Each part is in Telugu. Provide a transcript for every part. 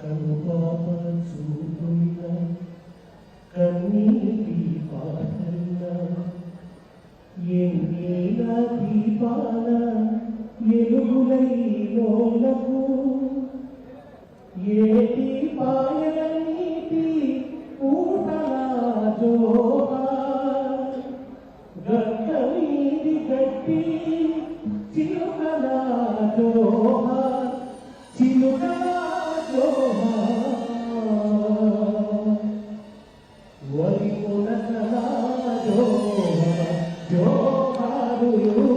కనుపాపల చూపున్న కన్నీటి పాటన్న ఎన్నేల దీపాల ఎలుగులై లోలకు ఏటి పాయల నీటి ఊటల జోహా గట్ట నీటి గట్టి చిలుకల జోహా చిలుకల జోహా వరి పులకల జోహా జోహారులు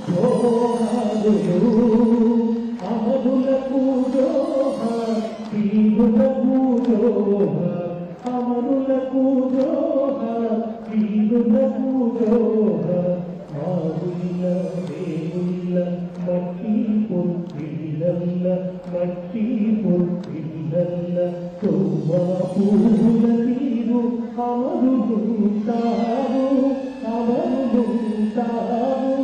జోహారులు అమరులకు జోహా వీరులకు జోహా అమరులకు జోహా వీరులకు జోహా ఆవుల దేవుళ్ళ మట్టి పొట్టిళ్ళ మట్టి పొట్టిళ్ళ తోవా పూల తీరు అమరులుంటారు అమరులుంటారు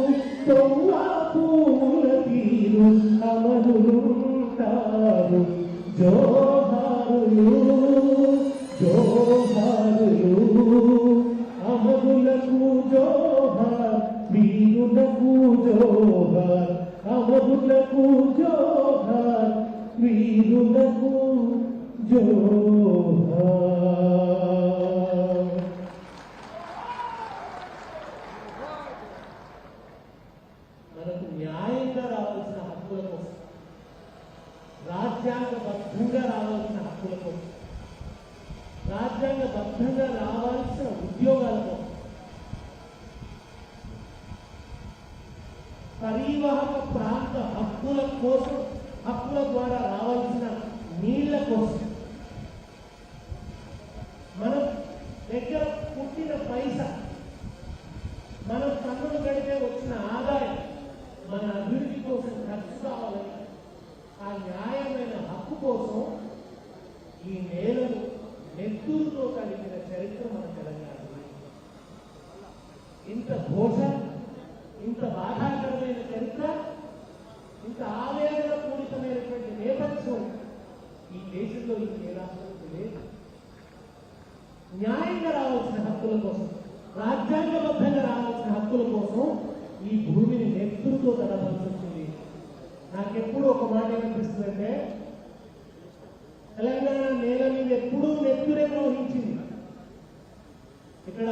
తోవా పూల తీరు అమరులుంటారు జోహారులు జోహారులు అమరులకు జోహార్ వీరులకు జోహార్ అమరులకు జోహార్ వీరులకు జోహార్. మనకు న్యాయంగా రావాల్సిన హక్కుల కోసం, రాజ్యాంగబద్ధంగా రావాల్సిన హక్కుల కోసం, రాజ్యాంగబద్ధంగా రావాల్సిన ఉద్యోగాల కోసం, పరివాహక ప్రాంత హక్కుల కోసం, హక్కుల ద్వారా రావాల్సిన నీళ్ల కోసం, మన దగ్గర పుట్టిన పైసా, మనం పన్నులు కడితే వచ్చిన ఆదాయం మన అభివృద్ధి కోసం ఖర్చు కావాలని ఆ న్యాయమైన హక్కు కోసం ఈ నేలను నెత్తూరుతో కలిగిన చరిత్ర మన తెలంగాణ. ఇంత ఘోష, ఇంత బాధాకరమైన చరిత్ర, ఇంత ఆవేదన పూరితమైనటువంటి నేపథ్యం ఈ దేశంలో ఈ రాష్ట్రానికి లేదు. న్యాయంగా రావాల్సిన హక్కుల కోసం, రాజ్యాంగబద్ధంగా రావాల్సిన హక్కుల కోసం ఈ భూమిని నెత్తురుతో తడవాల్సి వచ్చింది. నాకెప్పుడు ఒక మాట ఏమనిపిస్తుందంటే, తెలంగాణ నేల మీద ఎప్పుడూ నెత్తురే ప్రవహించింది. ఇక్కడ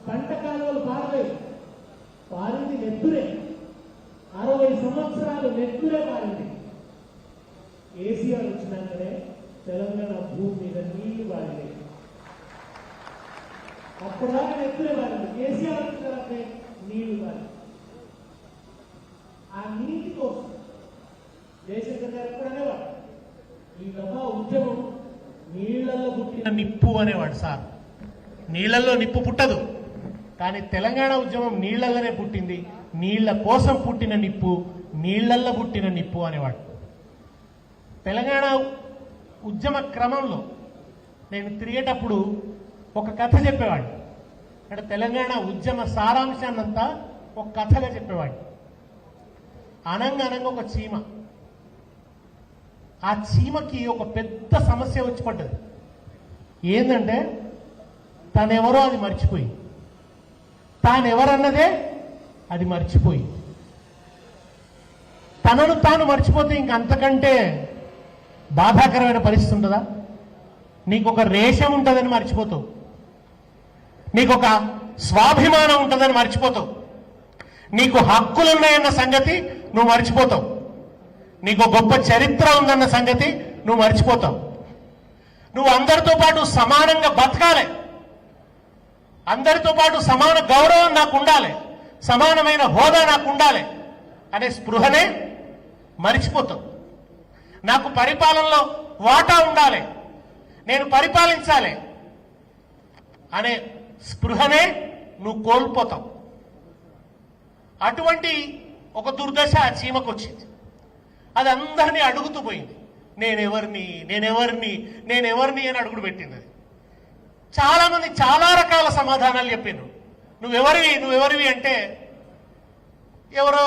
పంట కాలువలు పారలేదు, పారింది నెత్తురే. 60 సంవత్సరాలు నెత్తురే పారింది. కేసీఆర్ వచ్చినాకనే తెలంగాణ భూమి మీద నీళ్లు పారలేదు. అప్పటిదాకా నెత్తురే పారింది. కేసీఆర్ వచ్చిన తర్వాతే నీళ్లు పారింది. ఆ నీటి కోసం జయశంకర్ గారు ఎప్పుడు అనేవాడు, ఈ దఫా ఉద్యమం నీళ్లలో పుట్టిన నిప్పు అనేవాడు. సార్, నీళ్లలో నిప్పు పుట్టదు, కానీ తెలంగాణ ఉద్యమం నీళ్లలోనే పుట్టింది. నీళ్ల కోసం పుట్టిన నిప్పు, నీళ్లల్లో పుట్టిన నిప్పు అనేవాడు. తెలంగాణ ఉద్యమ క్రమంలో నేను తిరిగేటప్పుడు ఒక కథ చెప్పేవాడు. అంటే తెలంగాణ ఉద్యమ సారాంశాన్నంతా ఒక కథగా చెప్పేవాడు. అనంగా ఒక చీమ, ఆ చీమకి ఒక పెద్ద సమస్య వచ్చి పడ్డది. ఏంటంటే తనెవరో అది మర్చిపోయి, తానెవరన్నదే అది మర్చిపోయి, తనను తాను మర్చిపోతే ఇంకంతకంటే బాధాకరమైన పరిస్థితి ఉంటుందా? నీకు ఒక రేషం ఉంటుందని మర్చిపోతావు, నీకు ఒక స్వాభిమానం ఉంటుందని మర్చిపోతావు, నీకు హక్కులున్నాయన్న సంగతి నువ్వు మర్చిపోతావు, నీకు గొప్ప చరిత్ర ఉందన్న సంగతి నువ్వు మర్చిపోతావు. నువ్వు అందరితో పాటు సమానంగా బతకాలి, అందరితో పాటు సమాన గౌరవం నాకు ఉండాలి, సమానమైన హోదా నాకు ఉండాలి అనే స్పృహనే మర్చిపోతావు. నాకు పరిపాలనలో వాటా ఉండాలి, నేను పరిపాలించాలి అనే స్పృహనే నువ్వు కోల్పోతావు. అటువంటి ఒక దుర్దశ ఆ చీమకు వచ్చింది. అది అందరినీ అడుగుతూ పోయింది, నేనెవరిని నేనెవరిని నేనెవరిని అని అడుగుడు పెట్టింది. అది చాలా మంది చాలా రకాల సమాధానాలు చెప్పారు. నువ్వెవరివి అంటే ఎవరో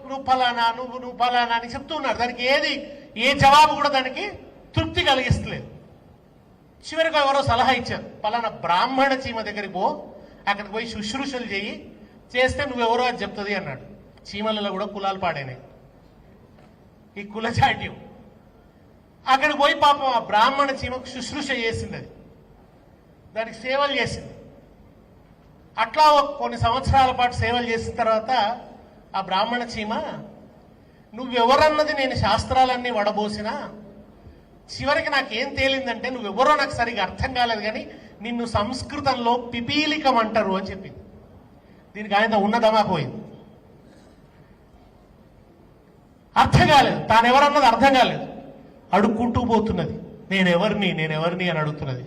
నువ్వు ఫలానా నువ్వు ఫలానా అని చెప్తూ ఉన్నారు. దానికి ఏ జవాబు కూడా దానికి తృప్తి కలిగిస్తలేదు. చివరికి ఎవరో సలహా ఇచ్చారు, పలానా బ్రాహ్మణ చీమ దగ్గరికి పో, అక్కడికి పోయి శుశ్రూషలు చేయి, చేస్తే నువ్వెవరో అది చెప్తుంది అన్నాడు. చీమలలో కూడా కులాలు పాడైనాయి, ఈ కులచాట్యం. అక్కడికి పోయి పాపం ఆ బ్రాహ్మణ చీమకు శుశ్రూష చేసింది, అది దానికి సేవలు చేసింది. అట్లా కొన్ని సంవత్సరాల పాటు సేవలు చేసిన తర్వాత ఆ బ్రాహ్మణ చీమ, నువ్వెవరన్నది నేను శాస్త్రాలన్నీ వడబోసినా చివరికి నాకేం తేలిందంటే నువ్వెవరో నాకు సరిగా అర్థం కాలేదు, కానీ నిన్ను సంస్కృతంలో పిపీలికం అంటారు అని చెప్పింది. దీనికి ఆయన ఉన్నదమాకు పోయింది, అర్థం కాలేదు, తానెవరన్నది అర్థం కాలేదు, అడుక్కుంటూ పోతున్నది, నేనెవరిని అని అడుగుతున్నది.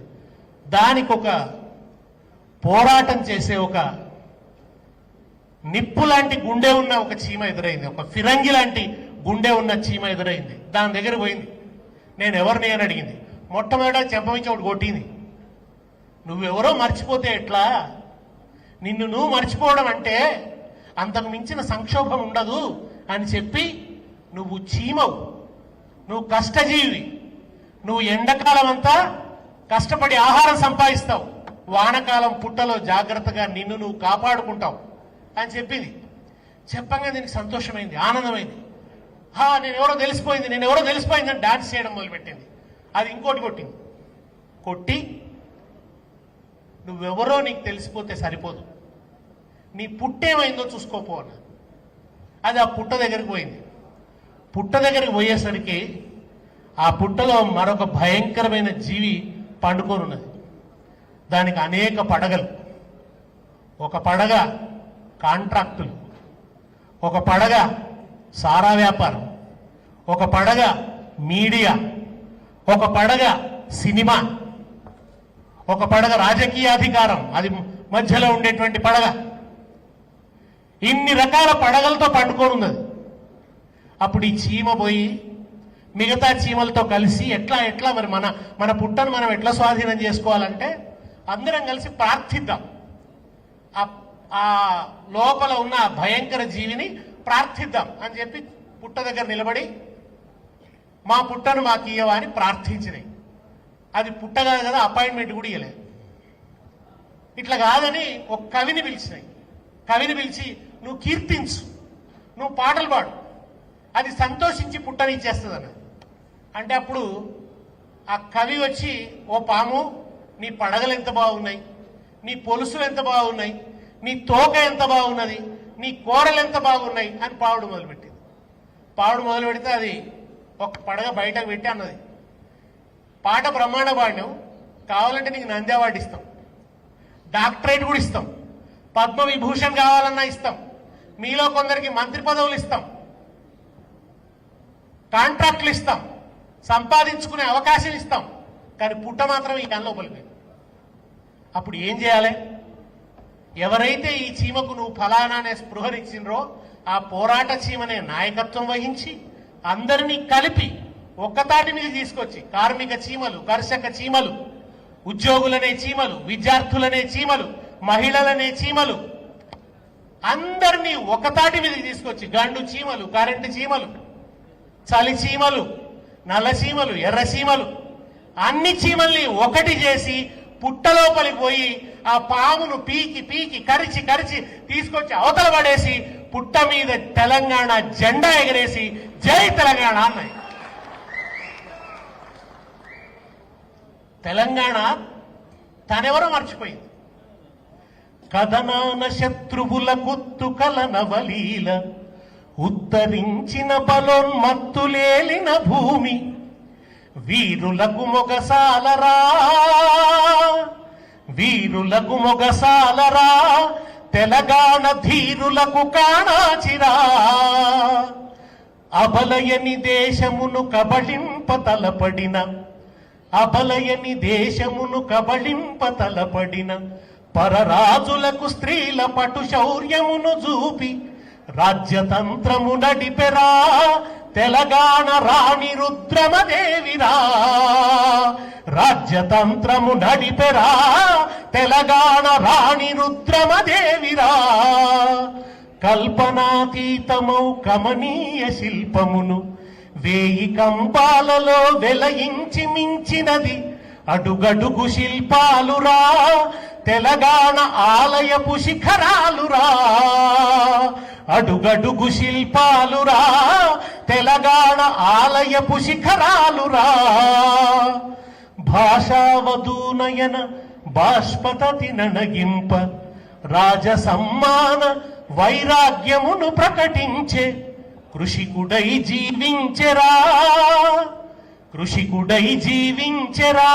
దానికి ఒక పోరాటం చేసే ఒక నిప్పు లాంటి గుండె ఉన్న ఒక చీమ ఎదురైంది, ఒక ఫిరంగి లాంటి గుండె ఉన్న చీమ ఎదురైంది. దాని దగ్గర పోయింది, నేను ఎవరిని అని అడిగింది. మొట్టమొదట చెంపమించి ఒకటి కొట్టింది, నువ్వెవరో మర్చిపోతే ఎట్లా, నిన్ను నువ్వు మర్చిపోవడం అంటే అంతకు మించిన సంక్షోభం ఉండదు అని చెప్పి, నువ్వు చీమవు, నువ్వు కష్టజీవి, నువ్వు ఎండాకాలం అంతా కష్టపడి ఆహారం సంపాదిస్తావు, వానకాలం పుట్టలో జాగ్రత్తగా నిన్ను నువ్వు కాపాడుకుంటావు అని చెప్పింది. చెప్పంగా దీనికి సంతోషమైంది, ఆనందమైంది. నేనెవరో తెలిసిపోయింది అని డాన్స్ చేయడం మొదలుపెట్టింది. అది ఇంకోటి కొట్టింది, కొట్టి నువ్వెవరో నీకు తెలిసిపోతే సరిపోదు, నీ పుట్టేమైందో చూసుకోపో అన్న. అది ఆ పుట్ట దగ్గరికి పోయింది. పుట్ట దగ్గరికి పోయేసరికి ఆ పుట్టలో మరొక భయంకరమైన జీవి పండుకొని ఉన్నది. దానికి అనేక పడగలు, ఒక పడగ కాంట్రాక్టులు, ఒక పడగ సారా వ్యాపారం, ఒక పడగ మీడియా, ఒక పడగ సినిమా, ఒక పడగ రాజకీయాధికారం, అది మధ్యలో ఉండేటువంటి పడగ. ఇన్ని రకాల పడగలతో పండుకొని ఉన్నది. అప్పుడు ఈ చీమ పోయి మిగతా చీమలతో కలిసి ఎట్లా మరి మన పుట్టను మనం ఎట్లా స్వాధీనం చేసుకోవాలంటే అందరం కలిసి ప్రార్థిద్దాం, ఆ లోపల ఉన్న భయంకర జీవిని ప్రార్థిద్దాం అని చెప్పి పుట్ట దగ్గర నిలబడి మా పుట్టను మాకు ఇయ్యవా అని ప్రార్థించినాయి. అది పుట్ట కాదు కదా, అపాయింట్మెంట్ కూడా ఇవ్వలేదు. ఇట్లా కాదని ఒక కవిని పిలిచినాయి. కవిని పిలిచి నువ్వు కీర్తించు, నువ్వు పాటలు పాడు, అది సంతోషించి పుట్టనిచ్చేస్తుంది అన్నది. అంటే అప్పుడు ఆ కవి వచ్చి, ఓ పాము, నీ పడగలు ఎంత బాగున్నాయి, నీ పొలుసులు ఎంత బాగున్నాయి, నీ తోక ఎంత బాగున్నది, నీ కూరలు ఎంత బాగున్నాయి అని పావుడు మొదలుపెట్టింది. పావుడు మొదలు పెడితే అది ఒక పడగ బయటకు పెట్టి అన్నది, పాట బ్రహ్మాండ పాడినావు, కావాలంటే నీకు నంది అవార్డు ఇస్తాం, డాక్టరేట్ కూడా ఇస్తాం, పద్మ విభూషణ్ కావాలన్నా ఇస్తాం, మీలో కొందరికి మంత్రి పదవులు ఇస్తాం, కాంట్రాక్టులు ఇస్తాం, సంపాదించుకునే అవకాశం ఇస్తాం, కానీ పుట్ట మాత్రం ఈ కళ్ళ లోపలిపోయింది. అప్పుడు ఏం చేయాలి? ఎవరైతే ఈ చీమకు నువ్వు ఫలానా అనే స్పృహనిచ్చిండ్రో ఆ పోరాట చీమనే నాయకత్వం వహించి అందరినీ కలిపి ఒక్కతాటి మీద తీసుకొచ్చి, కార్మిక చీమలు, కర్షక చీమలు, ఉద్యోగులనే చీమలు, విద్యార్థులనే చీమలు, మహిళలనే చీమలు, అందరినీ ఒకతాటి మీద తీసుకొచ్చి, గండు చీమలు, కరెంటు చీమలు, చలి చీమలు, నల్ల చీమలు, ఎర్ర చీమలు, అన్ని చీమల్ని ఒకటి చేసి పుట్టలోపలికి పోయి ఆ పామును పీకి పీకి కరిచి తీసుకొచ్చి అవతల పడేసి పుట్ట మీద తెలంగాణ జెండా ఎగరేసి జై తెలంగాణ అన్నాయి. తెలంగాణ తనెవరో మర్చిపోయింది. కథనాన శత్రువుల గుత్తుకల నవలీల ఉత్తరించిన బలోన్మత్తులేలిన భూమి వీరులకు మొగసాలరా, వీరులకు మొగసాలరా, తెలంగాణ ధీరులకు కాణాచిరా. అబలయని దేశమును కబళింప తలపడిన, అబలయని దేశమును కబళింప తలపడిన పరరాజులకు స్త్రీల పటు శౌర్యమును చూపి రాజ్యతంత్రము నడిపెరా తెలంగాణ రాణి రుద్రమదేవిరా. రాజ్యతంత్రము నడిపెరా తెలంగాణ రాణి రుద్రమదేవిరా. కల్పనాతీతమౌ కమనీయ శిల్పమును వేయి కంపాలలో వెలయించి మించినది అడుగడుగు శిల్పాలురా తెలంగాణ ఆలయపు శిఖరాలురా అడుగడుగు శిల్పాలురా తెలంగాణ ఆలయపు శిఖరాలురా భాషావధూనయన బాష్పతతి నణగింప రాజ సమ్మాన వైరాగ్యమును ప్రకటించే కృషికుడై జీవించెరా కృషికుడై జీవించెరా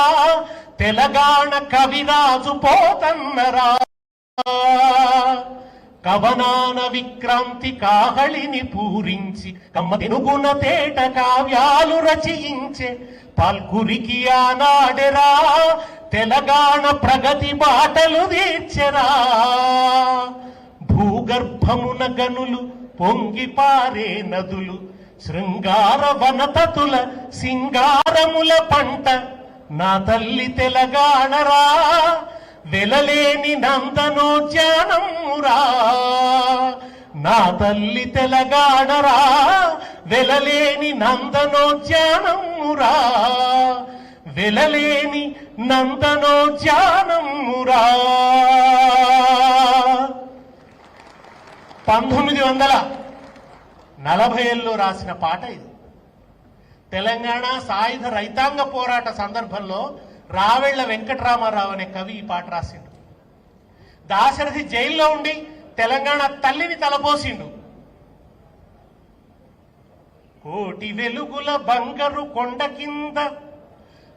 తెలంగాణ కవిరాజు పోతన్నరా కవనాన విక్రాంతి కాహళిని పూరించి కమ్మ తెనుగున తేట కావ్యాలు రచయించే పాల్కురికి ఆనాడెరా తెలంగాణ ప్రగతి బాటలు తీర్చెరా భూగర్భమున గనులు పొంగి పారే నదులు శృంగార వనతతుల సింగారముల పంట నా తల్లి తెలంగాణరా వెలలేని నందనోద్యానమురా నా తల్లి తెలంగాణరా వెలలేని నందనోద్యానమురా వెలలేని నందనోద్యానమురా 1940లో రాసిన పాట ఇది. తెలంగాణ సాయుధ రైతాంగ పోరాట సందర్భంలో రావెళ్ల వెంకటరామారావు అనే కవి ఈ పాట రాసిండు. దాశరథి జైల్లో ఉండి తెలంగాణ తల్లిని తలపోసిండు. కోటి వెలుగుల బంగారు కొండ కింద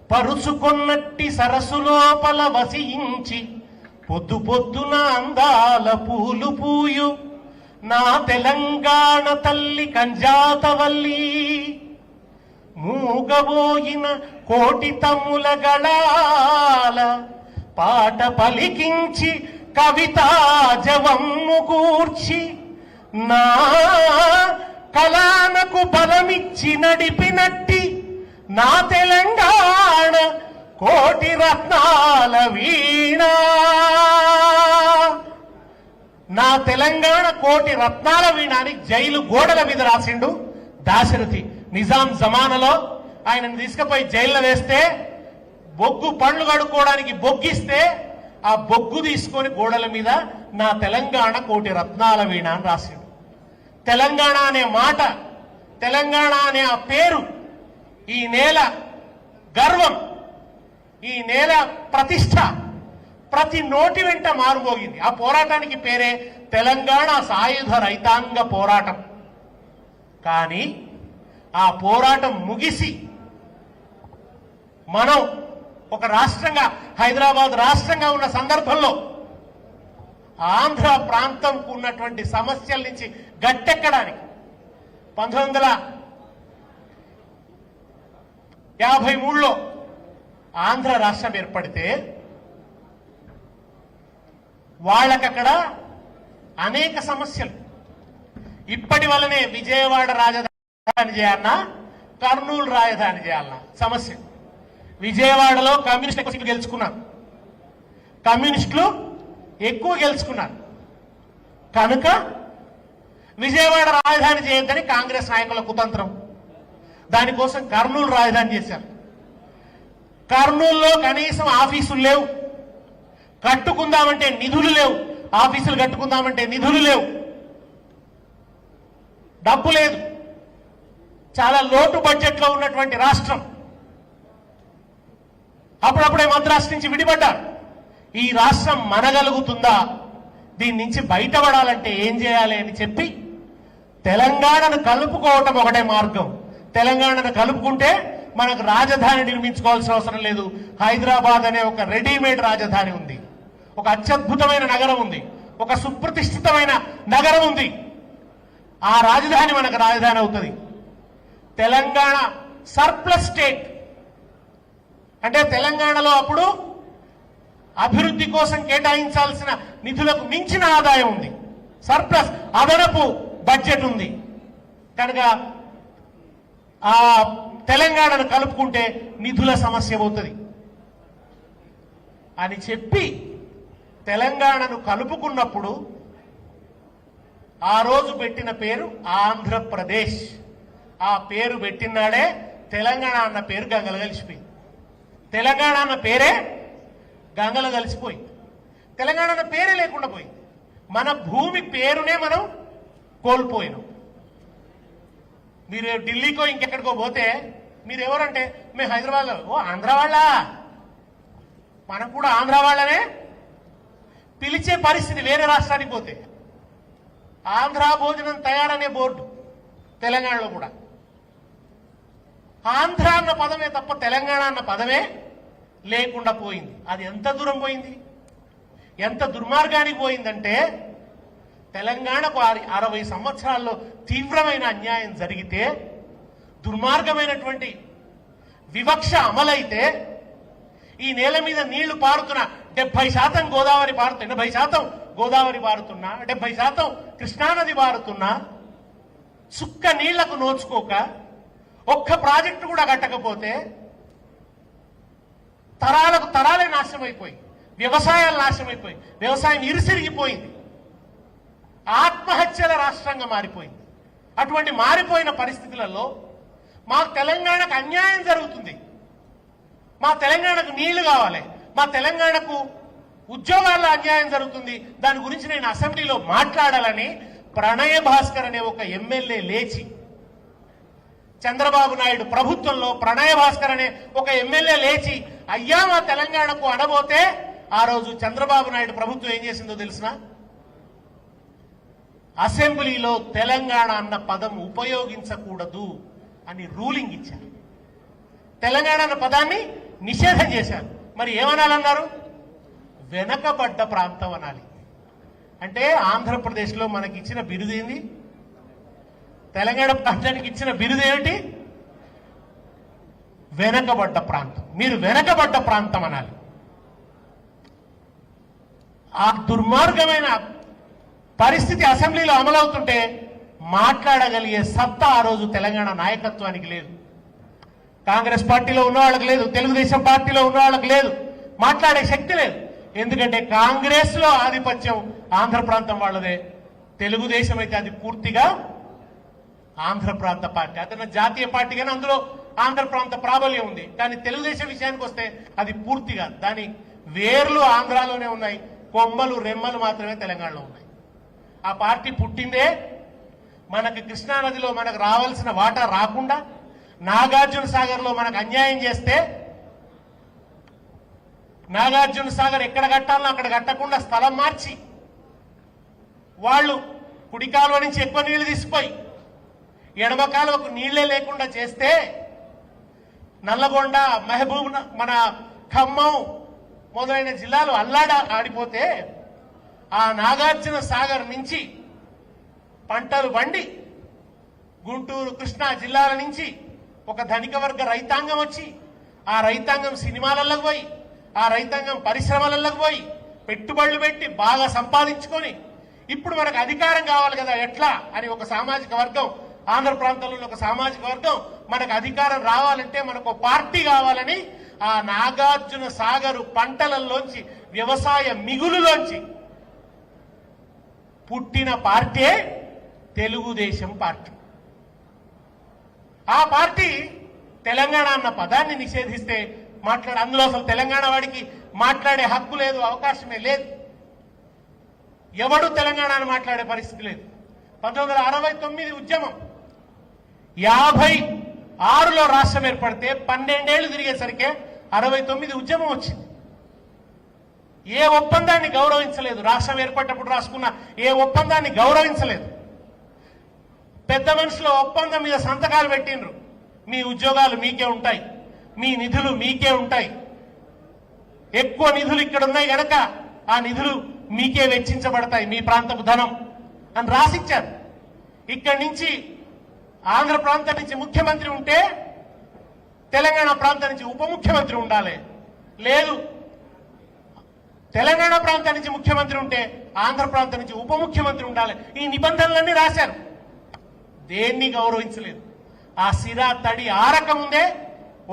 పరుచుకొన్నట్టి సరస్సు లోపల వసించి పొద్దు పొద్దున అందాల పూలు పూయు నా తెలంగాణ తల్లి కంజాతవల్లి మూగబోయిన కోటి తమ్ముల గళాల పాట పలికించి కవితా జవమ్ము కూర్చి నా కళానకు బలమిచ్చి నడిపినట్టి నా తెలంగాణ కోటి రత్నాల వీణా నా తెలంగాణ కోటి రత్నాల వీణాని జైలు గోడల మీద రాసిండు దాశరథి. నిజాం జమానాలో ఆయనను తీసుకుపోయి జైల్లో వేస్తే బొగ్గు పండ్లు కడుక్కోవడానికి బొగ్గిస్తే ఆ బొగ్గు తీసుకొని గోడల మీద నా తెలంగాణ కోటి రత్నాల వీణ అని రాసిండు. తెలంగాణ అనే మాట, తెలంగాణ అనే ఆ పేరు, ఈ నేల గర్వం, ఈ నేల ప్రతిష్ట ప్రతి నోటి వెంట మారుమోగింది. ఆ పోరాటానికి పేరే తెలంగాణ సాయుధ రైతాంగ పోరాటం. కానీ ఆ పోరాటం ముగిసి మనం ఒక రాష్ట్రంగా, హైదరాబాద్ రాష్ట్రంగా ఉన్న సందర్భంలో ఆంధ్ర ప్రాంతంకు ఉన్నటువంటి సమస్యల నుంచి గట్టెక్కడానికి 1953లో ఆంధ్ర రాష్ట్రం ఏర్పడితే వాళ్ళకక్కడ అనేక సమస్యలు. ఇప్పటి వల్లనే విజయవాడ రాజధాని చేయాలన్నా, కర్నూలు రాజధాని చేయాలన్నా సమస్య. విజయవాడలో కమ్యూనిస్టులు ఎక్కువ సీట్లు గెలుచుకున్నారు, కమ్యూనిస్టులు ఎక్కువ గెలుచుకున్నారు కనుక విజయవాడ రాజధాని చేయొద్దని కాంగ్రెస్ నాయకుల కుతంత్రం. దానికోసం కర్నూలు రాజధాని చేశారు. కర్నూలులో కనీసం ఆఫీసులు లేవు, కట్టుకుందామంటే నిధులు లేవు, ఆఫీసులు కట్టుకుందామంటే నిధులు లేవు, డబ్బు లేదు, చాలా లోటు బడ్జెట్లో ఉన్నటువంటి రాష్ట్రం. అప్పుడప్పుడే మద్రాసు నుంచి విడిపడ్డారు. ఈ రాష్ట్రం మనగలుగుతుందా, దీని నుంచి బయటపడాలంటే ఏం చేయాలి అని చెప్పి తెలంగాణను కలుపుకోవటం ఒకటే మార్గం. తెలంగాణను కలుపుకుంటే మనకు రాజధాని నిర్మించుకోవాల్సిన అవసరం లేదు. హైదరాబాద్ అనే ఒక రెడీమేడ్ రాజధాని ఉంది, ఒక అత్యద్భుతమైన నగరం ఉంది, ఒక సుప్రతిష్ఠితమైన నగరం ఉంది. ఆ రాజధాని మనకు రాజధాని అవుతుంది. తెలంగాణ సర్ప్లస్ స్టేట్ అంటే తెలంగాణలో అప్పుడు అభివృద్ధి కోసం కేటాయించాల్సిన నిధులకు మించిన ఆదాయం ఉంది, సర్ప్లస్ అదనపు బడ్జెట్ ఉంది. కనుక ఆ తెలంగాణను కలుపుకుంటే నిధుల సమస్య పోతుంది అని చెప్పి తెలంగాణను కలుపుకున్నప్పుడు ఆ రోజు పెట్టిన పేరు ఆంధ్రప్రదేశ్. ఆ పేరు పెట్టినాడే తెలంగాణ అన్న పేరు గంగలో కలిసిపోయింది. తెలంగాణ అన్న పేరే గంగలో కలిసిపోయింది. తెలంగాణ అన్న పేరే లేకుండా పోయింది. మన భూమి పేరునే మనం కోల్పోయినాం. మీరు ఢిల్లీకో ఇంకెక్కడికో పోతే మీరు ఎవరంటే మేము హైదరాబాద్లో, ఓ ఆంధ్ర వాళ్ళ, మనం కూడా ఆంధ్ర వాళ్ళనే పిలిచే పరిస్థితి. వేరే రాష్ట్రానికి పోతే ఆంధ్ర భోజనం తయారనే బోర్డు తెలంగాణలో కూడా. ఆంధ్ర అన్న పదమే తప్ప తెలంగాణ అన్న పదమే లేకుండా పోయింది. అది ఎంత దూరం పోయింది, ఎంత దుర్మార్గానికి పోయిందంటే తెలంగాణకు 60 సంవత్సరాల్లో తీవ్రమైన అన్యాయం జరిగితే, దుర్మార్గమైనటువంటి వివక్ష అమలైతే, ఈ నేల మీద నీళ్లు పారుతున్న 70% గోదావరి పారుతున్నా, 80% గోదావరి పారుతున్నా, 70% కృష్ణానది పారుతున్నా, సుక్క నీళ్లకు నోచుకోక ఒక్క ప్రాజెక్టు కూడా కట్టకపోతే తరాలకు తరాలే నాశనం అయిపోయి, వ్యవసాయాలు నాశనమైపోయి, వ్యవసాయం ఇరిసిరిగిపోయింది, ఆత్మహత్యల రాష్ట్రంగా మారిపోయింది. అటువంటి మారిపోయిన పరిస్థితులలో మా తెలంగాణకు అన్యాయం జరుగుతుంది. మా తెలంగాణకు నీళ్లు కావాలి, మా తెలంగాణకు ఉద్యోగాల్లో అన్యాయం జరుగుతుంది. దాని గురించి నేను అసెంబ్లీలో మాట్లాడాలని ప్రణయ భాస్కర్ అనే ఒక ఎమ్మెల్యే లేచి, చంద్రబాబు నాయుడు ప్రభుత్వంలో ప్రణయ భాస్కర్ అనే ఒక ఎమ్మెల్యే లేచి అయ్యా మా తెలంగాణకు అనబోతే, ఆ రోజు చంద్రబాబు నాయుడు ప్రభుత్వం ఏం చేసిందో తెలిసిన? అసెంబ్లీలో తెలంగాణ అన్న పదం ఉపయోగించకూడదు అని రూలింగ్ ఇచ్చారు. తెలంగాణ అన్న పదాన్ని నిషేధం చేశారు. మరి ఏమనాలన్నారు? వెనకబడ్డ ప్రాంతం అనాలి. అంటే ఆంధ్రప్రదేశ్లో మనకి ఇచ్చిన బిరుదు ఏంది? తెలంగాణ ప్రాంతానికి ఇచ్చిన బిరుదు ఏమిటి? వెనకబడ్డ ప్రాంతం. మీరు వెనకబడ్డ ప్రాంతం అనాలి. ఆ దుర్మార్గమైన పరిస్థితి అసెంబ్లీలో అమలవుతుంటే మాట్లాడగలిగే సత్తా ఆ రోజు తెలంగాణ నాయకత్వానికి లేదు. కాంగ్రెస్ పార్టీలో ఉన్న వాళ్ళకి లేదు, తెలుగుదేశం పార్టీలో ఉన్న వాళ్ళకి లేదు, మాట్లాడే శక్తి లేదు. ఎందుకంటే కాంగ్రెస్ లో ఆధిపత్యం ఆంధ్ర ప్రాంతం వాళ్ళదే, తెలుగుదేశం అయితే అది పూర్తిగా ఆంధ్ర ప్రాంత పార్టీ. అతను జాతీయ పార్టీ కానీ అందులో ఆంధ్ర ప్రాంత ప్రాబల్యం ఉంది. కానీ తెలుగుదేశం విషయానికి వస్తే అది పూర్తిగా, దాని వేర్లు ఆంధ్రాలోనే ఉన్నాయి, కొమ్మలు రెమ్మలు మాత్రమే తెలంగాణలో ఉన్నాయి. ఆ పార్టీ పుట్టిందే మనకి కృష్ణానదిలో మనకు రావాల్సిన వాటా రాకుండా, నాగార్జున సాగర్ లో మనకు అన్యాయం చేస్తే, నాగార్జున సాగర్ ఎక్కడ కట్టాలో అక్కడ కట్టకుండా స్థలం మార్చి, వాళ్ళు కుడి కాలువ నుంచి ఎక్కువ నీళ్లు తీసిపోయి ఎడమ కాలువకు నీళ్లే లేకుండా చేస్తే, నల్లగొండ, మహబూబ్, మన ఖమ్మం మొదలైన జిల్లాలు ఆడిపోతే, ఆ నాగార్జున సాగర్ నుంచి పంటలు పండి గుంటూరు, కృష్ణా జిల్లాల నుంచి ఒక ధనిక వర్గ రైతాంగం వచ్చి, ఆ రైతాంగం సినిమాలకు పోయి, ఆ రైతాంగం పరిశ్రమలకు పోయి పెట్టుబడులు పెట్టి బాగా సంపాదించుకొని, ఇప్పుడు మనకు అధికారం కావాలి కదా ఎట్లా అని ఒక సామాజిక వర్గం, ఆంధ్ర ప్రాంతంలో ఒక సామాజిక వర్గం, మనకు అధికారం రావాలంటే మనకు పార్టీ కావాలని ఆ నాగార్జున సాగరు పంటలలోంచి, వ్యవసాయ మిగులులోంచి పుట్టిన పార్టీ తెలుగుదేశం పార్టీ. ఆ పార్టీ తెలంగాణ అన్న పదాన్ని నిషేధిస్తే అందులో అసలు తెలంగాణ వాడికి మాట్లాడే హక్కు లేదు, అవకాశమే లేదు. ఎవడు తెలంగాణ అని మాట్లాడే పరిస్థితి లేదు. 1969 ఉద్యమం, 56లో రాష్ట్రం ఏర్పడితే 12 ఏళ్లు తిరిగేసరికి 69 ఉద్యమం వచ్చింది. ఏ ఒప్పందాన్ని గౌరవించలేదు. రాష్ట్రం ఏర్పడినప్పుడు రాసుకున్న ఏ ఒప్పందాన్ని గౌరవించలేదు. పెద్ద మనుషుల ఒప్పందం మీద సంతకాలు పెట్టిండ్రు. మీ ఉద్యోగాలు మీకే ఉంటాయి, మీ నిధులు మీకే ఉంటాయి, ఎక్కువ నిధులు ఇక్కడ ఉన్నాయి గనక ఆ నిధులు మీకే వెచ్చించబడతాయి, మీ ప్రాంతపు ధనం అని రాసిచ్చారు. ఇక్కడి నుంచి ఆంధ్ర ప్రాంతం నుంచి ముఖ్యమంత్రి ఉంటే తెలంగాణ ప్రాంతం నుంచి ఉప ముఖ్యమంత్రి ఉండాలి, లేదు తెలంగాణ ప్రాంతం నుంచి ముఖ్యమంత్రి ఉంటే ఆంధ్ర ప్రాంతం నుంచి ఉప ముఖ్యమంత్రి ఉండాలి. ఈ నిబంధనలన్నీ రాశారు. దేన్ని గౌరవించలేదు. ఆ సిరా తడి ఆరకముందే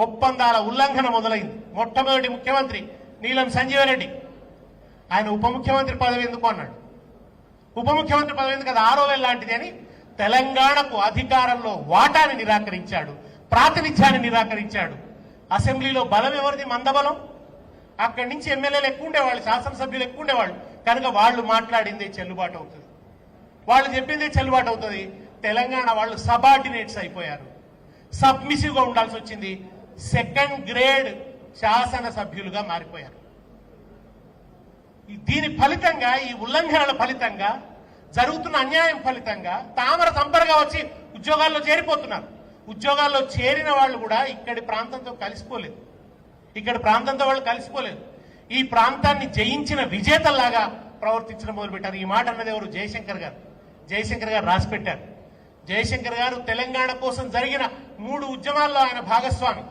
ఒప్పందాల ఉల్లంఘన మొదలైంది. మొట్టమొదటి ముఖ్యమంత్రి నీలం సంజీవరెడ్డి, ఆయన ఉప ముఖ్యమంత్రి పదవి ఎందుకు అన్నాడు. ఉప ముఖ్యమంత్రి పదవి ఎందుకు, అది 6వ వేల లాంటిది అని తెలంగాణకు అధికారంలో వాటాని నిరాకరించాడు, ప్రాతినిధ్యాన్ని నిరాకరించాడు. అసెంబ్లీలో బలం ఎవరిది? మందబలం. అక్కడి నుంచి ఎమ్మెల్యేలు ఎక్కువ ఉండేవాళ్ళు, శాసనసభ్యులు ఎక్కువ ఉండేవాళ్ళు. కనుక వాళ్ళు మాట్లాడిందే చెల్లుబాటు అవుతుంది, వాళ్ళు చెప్పిందే చెల్లుబాటు అవుతుంది. తెలంగాణ వాళ్ళు సబార్డినేట్స్ అయిపోయారు, సబ్మిసివ్గా ఉండాల్సి వచ్చింది. సెకండ్ గ్రేడ్ శాసనసభ్యులుగా మారిపోయారు. దీని ఫలితంగా, ఈ ఉల్లంఘనల ఫలితంగా, జరుగుతున్న అన్యాయం ఫలితంగా తామర తంపరగా వచ్చి ఉద్యోగాల్లో చేరిపోతున్నారు. ఉద్యోగాల్లో చేరిన వాళ్ళు కూడా ఇక్కడి ప్రాంతంతో కలిసిపోలేదు, ఇక్కడి ప్రాంతంతో వాళ్ళు కలిసిపోలేదు. ఈ ప్రాంతాన్ని జయించిన విజేతల్లాగా ప్రవర్తించడం మొదలుపెట్టారు. ఈ మాట అన్నది ఎవరు? జయశంకర్ గారు. జయశంకర్ గారు రాసి పెట్టారు. జయశంకర్ గారు తెలంగాణ కోసం జరిగిన 3 ఉద్యమాల్లో ఆయన భాగస్వామి.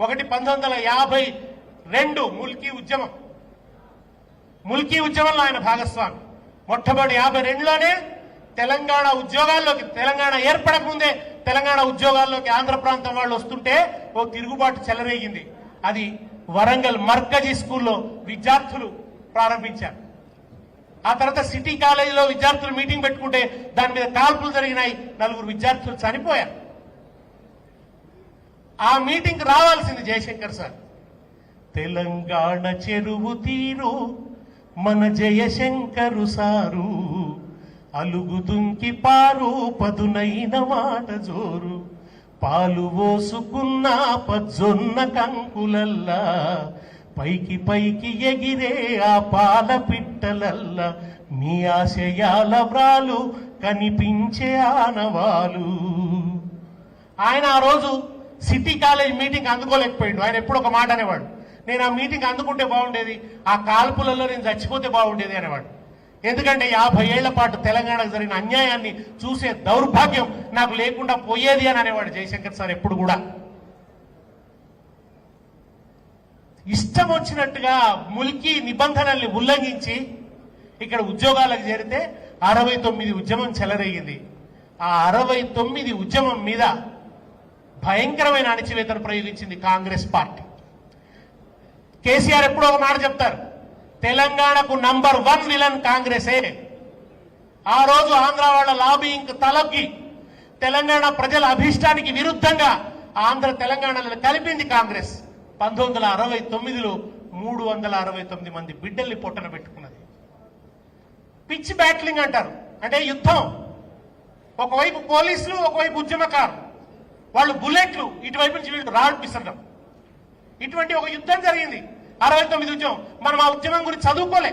ఒకటి 1952 ముల్కీ ఉద్యమంలో ఆయన భాగస్వామి. మొట్టమొదటి 52లోనే తెలంగాణ ఉద్యోగాల్లోకి, తెలంగాణ ఏర్పడక ముందే తెలంగాణ ఉద్యోగాల్లోకి ఆంధ్ర ప్రాంతం వాళ్ళు వస్తుంటే ఓ తిరుగుబాటు చెలరేగింది. అది వరంగల్ మర్కజీ స్కూల్లో విద్యార్థులు ప్రారంభించారు. ఆ తర్వాత సిటీ కాలేజీలో విద్యార్థులు మీటింగ్ పెట్టుకుంటే దాని మీద కాల్పులు జరిగినాయి, 4 విద్యార్థులు చనిపోయారు. ఆ మీటింగ్ రావాల్సింది జయశంకర్ సార్. తెలంగాణ చెరువు తీరు మన జయశంకరు సారు, అలుగు దుంకి పారు పదునైన మాట జోరు, పాలు పోసుకున్న పజ్జొన్న కంకులల్లా, పైకి పైకి ఎగిరే ఆ పాల పిట్టలల్లా, మీ ఆశయాల వ్రాలు కనిపించే ఆనవాలు. ఆయన ఆ రోజు సిటీ కాలేజ్ మీటింగ్ అందుకోలేకపోయాడు. ఆయన ఎప్పుడు ఒక మాట అనేవాడు, నేను ఆ మీటింగ్ అందుకుంటే బాగుండేది, ఆ కాల్పులలో నేను చచ్చిపోతే బాగుండేది అనేవాడు. ఎందుకంటే 50 ఏళ్ల పాటు తెలంగాణకు జరిగిన అన్యాయాన్ని చూసే దౌర్భాగ్యం నాకు లేకుండా పోయేది అని అనేవాడు జయశంకర్ సార్ ఎప్పుడు కూడా. ఇష్టం వచ్చినట్టుగా ముల్కీ నిబంధనల్ని ఉల్లంఘించి ఇక్కడ ఉద్యోగాలకు చేరితే 69 ఉద్యమం చెలరేగింది. ఆ 69 ఉద్యమం మీద భయంకరమైన అణచివేతను ప్రయోగించింది కాంగ్రెస్ పార్టీ. కేసీఆర్ ఎప్పుడో ఒక మాట చెప్తారు, తెలంగాణకు నంబర్ 1 విలన్ కాంగ్రెసే. ఆ రోజు ఆంధ్ర వాళ్ళ లాబింగ్ తలకి తెలంగాణ ప్రజల అభీష్టానికి విరుద్ధంగా ఆంధ్ర తెలంగాణలను కలిపింది కాంగ్రెస్. 1969లో 369 మంది బిడ్డల్ని పొట్టన పెట్టుకున్నది. పిచ్ బ్యాట్లింగ్ అంటారు, అంటే యుద్ధం. ఒకవైపు పోలీసులు, ఒకవైపు ఉద్యమకారులు, వాళ్ళు బుల్లెట్లు, ఇటువైపు నుంచి వీళ్ళు రాడ్ పిసరడం. ఇటువంటి ఒక యుద్ధం జరిగింది. 69 ఉద్యమం. మనం ఆ ఉద్యమం గురించి చదువుకోలే,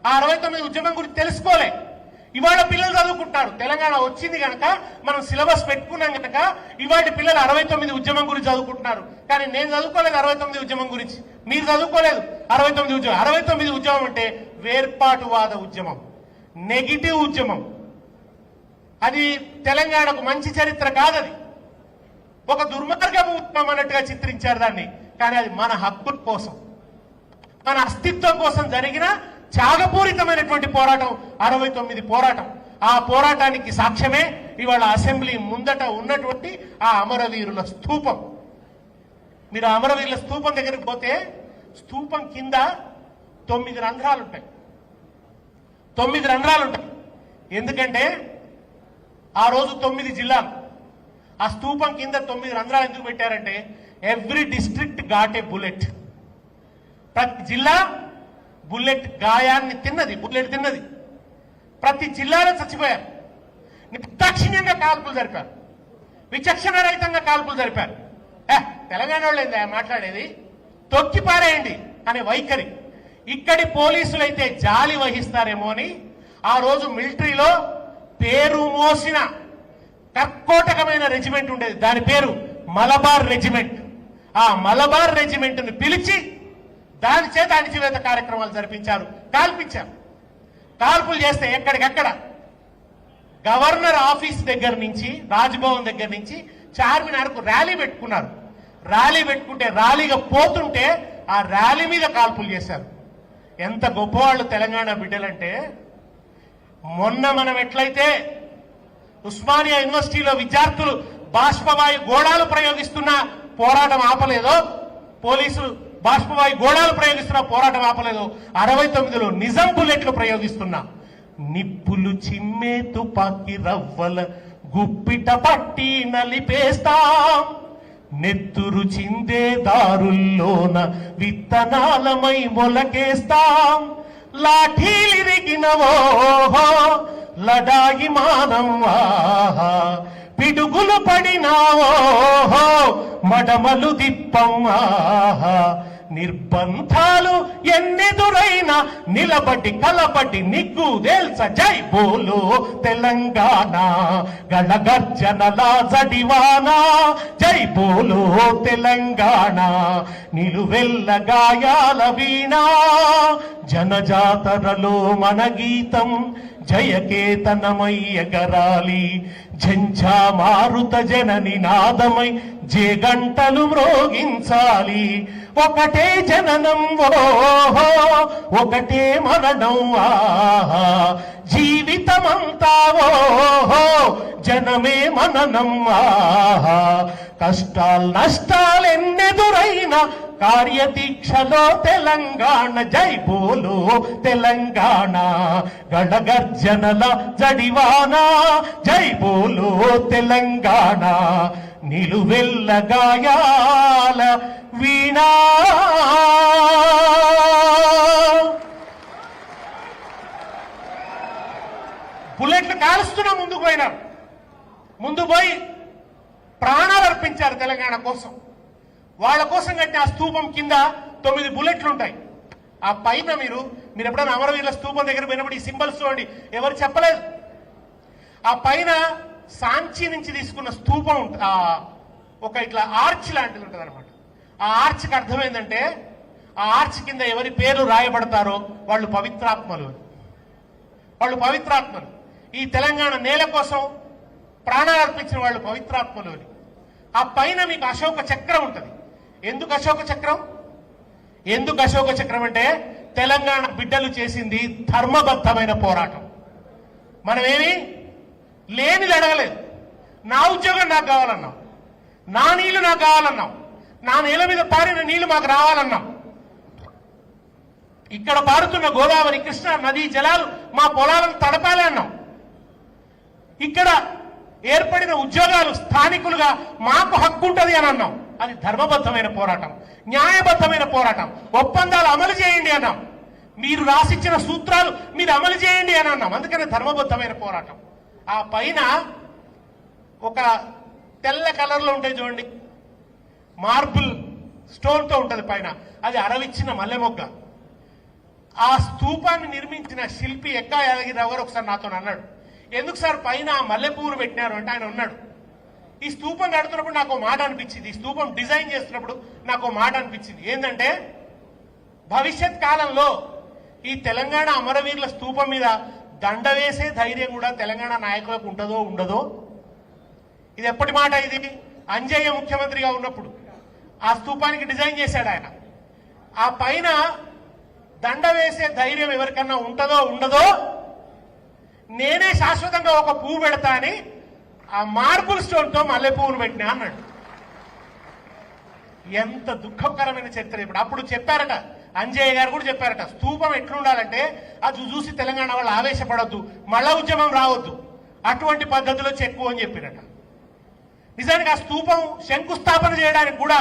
ఆ 69 ఉద్యమం గురించి తెలుసుకోలే. ఇవాళ పిల్లలు చదువుకుంటారు. తెలంగాణ వచ్చింది కనుక మనం సిలబస్ పెట్టుకున్నాం కనుక ఇవాళ పిల్లలు 69 ఉద్యమం గురించి చదువుకుంటున్నారు. కానీ నేను చదువుకోలేదు 69 ఉద్యమం గురించి, మీరు చదువుకోలేదు 69 ఉద్యమం. 69 ఉద్యమం అంటే వేర్పాటువాద ఉద్యమం, నెగిటివ్ ఉద్యమం. అది తెలంగాణకు మంచి చరిత్ర కాదది, ఒక దుర్మార్గపు ఉద్యమం అన్నట్టుగా చిత్రించారు దాన్ని. కానీ అది మన హక్కుల కోసం, మన అస్తిత్వం కోసం జరిగిన త్యాగపూరితమైనటువంటి పోరాటం 69 పోరాటం. ఆ పోరాటానికి సాక్ష్యమే ఇవాళ అసెంబ్లీ ముందట ఉన్నటువంటి ఆ అమరవీరుల స్తూపం. మీరు అమరవీరుల స్తూపం దగ్గరికి పోతే స్తూపం కింద 9 రంధ్రాలు ఉంటాయి. 9 రంధ్రాలు ఉంటాయి. ఎందుకంటే ఆ రోజు 9 జిల్లాలు, ఆ స్తూపం కింద 9 రంధ్రాలు ఎందుకు పెట్టారంటే every district got a bullet. ప్రతి జిల్లా బుల్లెట్ గాయాన్ని తిన్నది, బుల్లెట్ తిన్నది. ప్రతి జిల్లాలో చచ్చిపోయారు. నిర్దాక్షిణ్యంగా కాల్పులు జరిపారు, విచక్షణ రహితంగా కాల్పులు జరిపారు. తెలంగాణ వాళ్ళు ఏందా మాట్లాడేది, తొక్కి పారేయండి అనే వైఖరి. ఇక్కడి పోలీసులైతే జాలి వహిస్తారేమో అని ఆ రోజు మిలిటరీలో పేరు మోసిన కర్కోటకమైన రెజిమెంట్ ఉండేది, దాని పేరు మలబార్ రెజిమెంట్. ఆ మలబార్ రెజిమెంట్ ను పిలిచి దాని చేత అణచివేత కార్యక్రమాలు జరిపించారు, కాల్పించారు. కాల్పులు చేస్తే ఎక్కడికక్కడ గవర్నర్ ఆఫీస్ దగ్గర నుంచి, రాజ్భవన్ దగ్గర నుంచి చార్మినార్కు ర్యాలీ పెట్టుకున్నారు. ర్యాలీ పెట్టుకుంటే ర్యాలీగా పోతుంటే ఆ ర్యాలీ మీద కాల్పులు చేశారు. ఎంత గొప్పవాళ్ళు తెలంగాణ బిడ్డలంటే, మొన్న మనం ఎట్లయితే ఉస్మానియా యూనివర్సిటీలో విద్యార్థులు బాష్పవాయు గోళాలు ప్రయోగిస్తున్న పోరాటం ఆపలేదో, పోలీసులు బాష్పవాయు గోళాలు ప్రయోగిస్తున్న పోరాటం ఆపలేదో, 69లో నిజం బుల్లెట్లు ప్రయోగిస్తున్నా నిప్పులు చిమ్మే తుపాకి రవ్వల గుప్పిట పట్టి నలిపేస్తాం, నెత్తురు చిందే దారుల్లోన విత్తనాలమై మొలకేస్తాం. లాఠీలిరిగినవో లడాయి మానం ఆహా, పిడుగులు పడినావో మడమలు దిప్పం ఆహా. నిర్బంధాలు ఎన్నెదురైనా నిలబడి కలబడి నిగ్గు దేల్స జై బోలో తెలంగాణ, గళగర్జనల జడివానా జై బోలో తెలంగాణ. నిలువెల్ల గాయాల వీణా జనజాతరలో మన గీతం జయకేతనమై ఎగరాలి. ఝంఝా మారుత జన నినాదమై జేగంటలు మ్రోగించాలి. ఒకటే జననం ఓహో ఒకటే మరణం ఆహా, జీవితమంతా ఓహో జనమే మననం ఆహా. కష్టాలు నష్టాలెన్నెదురైనా కార్యదీక్షలో తెలంగాణ జై బోలో తెలంగాణ, గళగర్జనల జడివానా జై బోలో తెలంగాణ. నిలువెల్ల గాయాల వీణా. బుల్లెట్లు కాలుస్తున్నా ముందుకు పోయినారు. ముందు పోయి ప్రాణాలు అర్పించారు తెలంగాణ కోసం. వాళ్ళ కోసం కట్టిన ఆ స్తూపం కింద 9 బుల్లెట్లు ఉంటాయి. ఆ పైన మీరు ఎప్పుడైనా అమరవీరుల స్తూపం దగ్గర పోయినప్పుడు ఈ సింబల్స్ చూడండి, ఎవరు చెప్పలేదు. ఆ పైన సాంచి నుంచి తీసుకున్న స్తూపం ఒక ఇట్లా ఆర్చ్ లాంటిది ఉంటుంది అనమాట. ఆ ఆర్చ్కి అర్థం ఏంటంటే, ఆ ఆర్చ్ కింద ఎవరి పేర్లు రాయబడతారో వాళ్ళు పవిత్రాత్మలు. వాళ్ళు పవిత్రాత్మలు. ఈ తెలంగాణ నేల కోసం ప్రాణాలు అర్పించిన వాళ్ళు పవిత్రాత్మలు అని. ఆ పైన మీకు అశోక చక్రం ఉంటుంది. ఎందుకు అశోక చక్రం? ఎందుకు అశోక చక్రం అంటే తెలంగాణ బిడ్డలు చేసింది ధర్మబద్ధమైన పోరాటం. మనమేమి లేనిది అడగలేదు. నా ఉద్యోగం నాకు కావాలన్నాం, నా నీళ్లు నాకు కావాలన్నాం, నా నేల మీద పారిన నీళ్లు మాకు రావాలన్నాం. ఇక్కడ పారుతున్న గోదావరి కృష్ణ నదీ జలాలు మా పొలాలను తడపాలి అన్నాం. ఇక్కడ ఏర్పడిన ఉద్యోగాలు స్థానికులుగా మాకు హక్కు ఉంటుంది అని అన్నాం. అది ధర్మబద్ధమైన పోరాటం, న్యాయబద్ధమైన పోరాటం. ఒప్పందాలు అమలు చేయండి అన్నాం. మీరు రాసిచ్చిన సూత్రాలు మీరు అమలు చేయండి అని అన్నాం. అందుకనే ధర్మబద్ధమైన పోరాటం. ఆ పైన ఒక తెల్ల కలర్లో ఉంటాయి చూడండి, మార్బుల్ స్టోన్తో ఉంటుంది పైన. అది అరవిచ్చిన మల్లె మొగ్గ. ఆ స్తూపాన్ని నిర్మించిన శిల్పి ఎక్కా యాదగిరిరావు గారు ఒకసారి నాతో అన్నాడు, ఎందుకు సార్ పైన మల్లె పువ్వులు పెట్టినారు అంటే ఆయన ఉన్నాడు, ఈ స్తూపం కడుతున్నప్పుడు నాకు మాట అనిపించింది, ఈ స్తూపం డిజైన్ చేస్తున్నప్పుడు నాకు మాట అనిపించింది. ఏంటంటే భవిష్యత్ కాలంలో ఈ తెలంగాణ అమరవీరుల స్తూపం మీద దండ వేసే ధైర్యం కూడా తెలంగాణ నాయకులకు ఉంటుందో ఉండదో. ఇది ఎప్పటి మాట? ఇది అంజయ్య ముఖ్యమంత్రిగా ఉన్నప్పుడు ఆ స్తూపానికి డిజైన్ చేశాడు ఆయన. ఆ పైన దండ వేసే ధైర్యం ఎవరికన్నా ఉంటుందో ఉండదో, నేనే శాశ్వతంగా ఒక పువ్వు పెడతా అని ఆ మార్బుల్ స్టోన్తో మల్లె పువ్వును పెట్టినా అన్నాడు. ఎంత దుఃఖకరమైన చరిత్ర. ఇప్పుడు అప్పుడు చెప్పారట, అంజయ్య గారు కూడా చెప్పారట, స్తూపం ఎట్లుండాలంటే అది చూసి తెలంగాణ వాళ్ళు ఆవేశపడొద్దు, మళ్ళా ఉద్యమం రావద్దు, అటువంటి పద్ధతిలో చెక్కు అని చెప్పినట. నిజానికి ఆ స్తూపం శంకుస్థాపన చేయడానికి కూడా